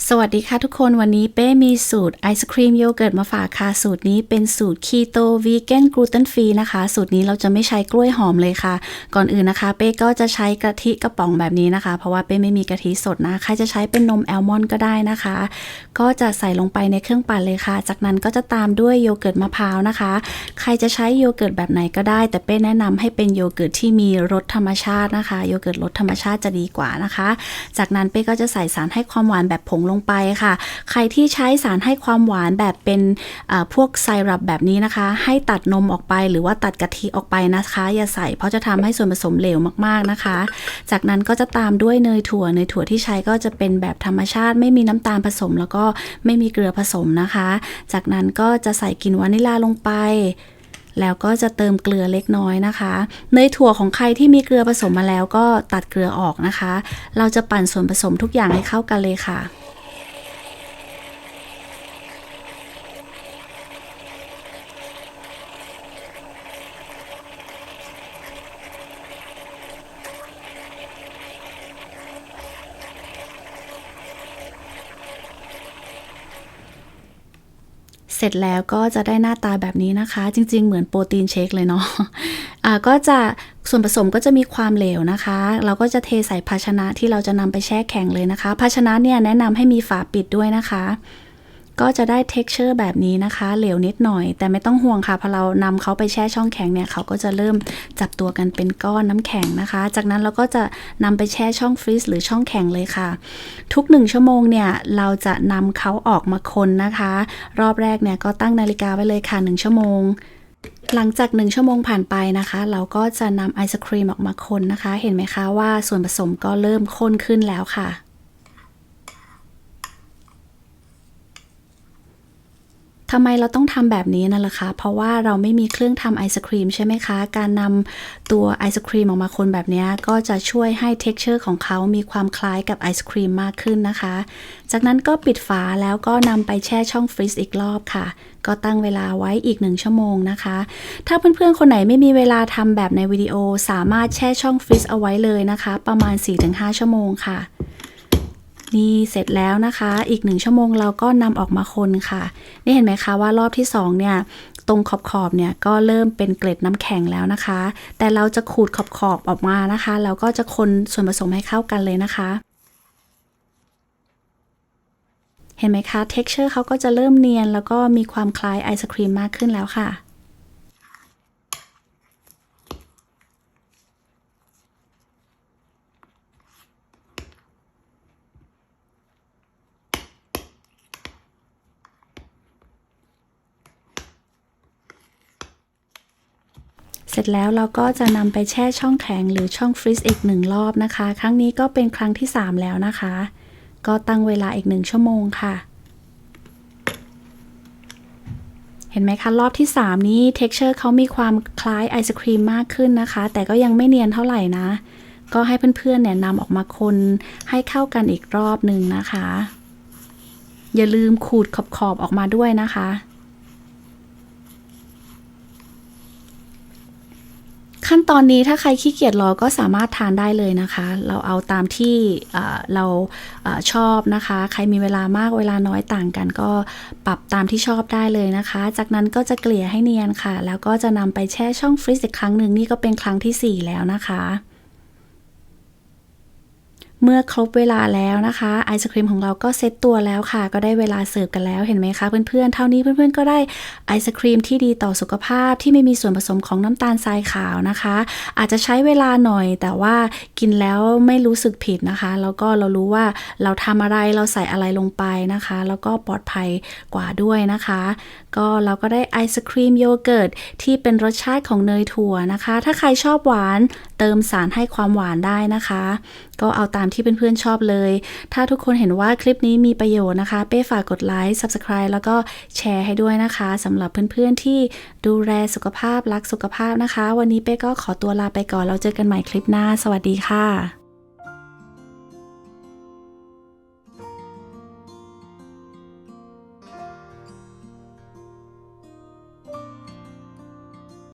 สวัสดีค่ะทุกคนวันนี้เป้มีสูตรไอศครีมโยเกิร์ตมาฝากค่ะสูตรนี้เป็นสูตรคีโตวีแกนกลูเตนฟรีนะคะสูตรนี้เราจะไม่ใช้กล้วยหอมเลยค่ะก่อนอื่นนะคะเป้ก็จะใช้กะทิกระป๋องแบบนี้นะคะเพราะว่าเป้ไม่มีกะทิสดนะใครจะใช้เป็นนมแอลมอนด์ก็ได้นะคะก็จะใส่ลงไปในเครื่องปั่นเลยค่ะจากนั้นก็จะตามด้วยโยเกิร์ตมะพร้าวนะคะใครจะใช้โยเกิร์ตแบบไหนก็ได้แต่เป้แนะนำให้เป็นโยเกิร์ตที่มีรสธรรมชาตินะคะโยเกิร์ตรสธรรมชาติจะดีกว่านะคะจากนั้นเป้ก็จะใส่สารให้ความหวานแบบผงลงไปค่ะใครที่ใช้สารให้ความหวานแบบเป็นพวกไซรัปแบบนี้นะคะให้ตัดนมออกไปหรือว่าตัดกะทิออกไปนะคะอย่าใส่เพราะจะทำให้ส่วนผสมเหลวมากๆนะคะจากนั้นก็จะตามด้วยเนยถั่วที่ใช้ก็จะเป็นแบบธรรมชาติไม่มีน้ำตาลผสมแล้วก็ไม่มีเกลือผสมนะคะจากนั้นก็จะใส่กลิ่นวานิลลาลงไปแล้วก็จะเติมเกลือเล็กน้อยนะคะเนยถั่วของใครที่มีเกลือผสมมาแล้วก็ตัดเกลือออกนะคะเราจะปั่นส่วนผสมทุกอย่างให้เข้ากันเลยค่ะเสร็จแล้วก็จะได้หน้าตาแบบนี้นะคะจริงๆเหมือนโปรตีนเชคเลยเนาะก็จะส่วนผสมก็จะมีความเหลวนะคะเราก็จะเทใส่ภาชนะที่เราจะนำไปแช่แข็งเลยนะคะภาชนะเนี่ยแนะนำให้มีฝาปิดด้วยนะคะก็จะได้ texture แบบนี้นะคะเหลวนิดหน่อยแต่ไม่ต้องห่วงค่ะพอเรานำเขาไปแช่ช่องแข็งเนี่ยเขาก็จะเริ่มจับตัวกันเป็นก้อนน้ำแข็งนะคะจากนั้นเราก็จะนำไปแช่ช่องฟรีซหรือช่องแข็งเลยค่ะทุก1ชั่วโมงเนี่ยเราจะนำเขาออกมาคนนะคะรอบแรกเนี่ยก็ตั้งนาฬิกาไว้เลยค่ะ1ชั่วโมงหลังจาก1ชั่วโมงผ่านไปนะคะเราก็จะนำไอศครีมออกมาคนนะคะเห็นไหมคะว่าส่วนผสมก็เริ่มข้นขึ้นแล้วค่ะทำไมเราต้องทำแบบนี้นั่นล่ะคะเพราะว่าเราไม่มีเครื่องทำไอศครีมใช่ไหมคะการนำตัวไอศครีมออกมาคนแบบนี้ก็จะช่วยให้ texture ของเขามีความคล้ายกับไอศครีมมากขึ้นนะคะจากนั้นก็ปิดฝาแล้วก็นำไปแช่ช่องฟรีซอีกรอบค่ะก็ตั้งเวลาไว้อีก1ชั่วโมงนะคะถ้าเพื่อนๆคนไหนไม่มีเวลาทำแบบในวิดีโอสามารถแช่ช่องฟรีซเอาไว้เลยนะคะประมาณ 4-5 ชั่วโมงค่ะนี่เสร็จแล้วนะคะอีก1ชั่วโมงเราก็นำออกมาคนค่ะนี่เห็นไหมคะว่ารอบที่2เนี่ยตรงขอบๆเนี่ยก็เริ่มเป็นเกล็ดน้ำแข็งแล้วนะคะแต่เราจะขูดขอบๆออกมานะคะแล้วก็จะคนส่วนผสมให้เข้ากันเลยนะคะเห็นไหมคะ texture เขาก็จะเริ่มเนียนแล้วก็มีความคล้ายไอศครีมมากขึ้นแล้วค่ะ เสร็จแล้วเราก็จะนำไปแช่ช่องแข็งหรือช่องฟรีซอีก1รอบนะคะครั้งนี้ก็เป็นครั้งที่3แล้วนะคะก็ตั้งเวลาอีก1ชั่วโมงค่ะเห็นไหมคะรอบที่3นี้ texture เขามีความคล้ายไอศครีมมากขึ้นนะคะแต่ก็ยังไม่เนียนเท่าไหร่นะก็ให้เพื่อนๆเนี่ยนำออกมาคนให้เข้ากันอีกรอบหนึ่งนะคะอย่าลืมขูดขอบๆออกมาด้วยนะคะ ขั้นตอนนี้ถ้าใครขี้เกียจรอก็สามารถทานได้เลยนะคะเราเอาตามที่เราชอบนะคะใครมีเวลามากเวลาน้อยต่างกันก็ปรับตามที่ชอบได้เลยนะคะจากนั้นก็จะเกลี่ยให้เนียนค่ะแล้วก็จะนำไปแช่ช่องฟรีซอีกครั้งหนึ่งนี่ก็เป็นครั้งที่4แล้วนะคะเมื่อครบเวลาแล้วนะคะไอศครีมของเราก็เซตตัวแล้วค่ะก็ได้เวลาเสิร์ฟกันแล้วเห็นไหมคะเพื่อนๆเท่านี้เพื่อนๆก็ได้ไอศครีมที่ดีต่อสุขภาพที่ไม่มีส่วนผสมของน้ำตาลทรายขาวนะคะอาจจะใช้เวลาหน่อยแต่ว่ากินแล้วไม่รู้สึกผิดนะคะแล้วก็เรารู้ว่าเราทำอะไรเราใส่อะไรลงไปนะคะแล้วก็ปลอดภัยกว่าด้วยนะคะก็เราก็ได้ไอศครีมโยเกิร์ตที่เป็นรสชาติของเนยถั่วนะคะถ้าใครชอบหวานเติมสารให้ความหวานได้นะคะก็เอาตามที่เพื่อนๆชอบเลยถ้าทุกคนเห็นว่าคลิปนี้มีประโยชน์นะคะเป้ฝากกดไลค์ Subscribe แล้วก็แชร์ให้ด้วยนะคะสำหรับเพื่อนๆที่ดูแลสุขภาพรักสุขภาพนะคะวันนี้เป้ก็ขอตัวลาไปก่อนเราเจอกันใหม่คลิปหน้าสวัสดีค่ะ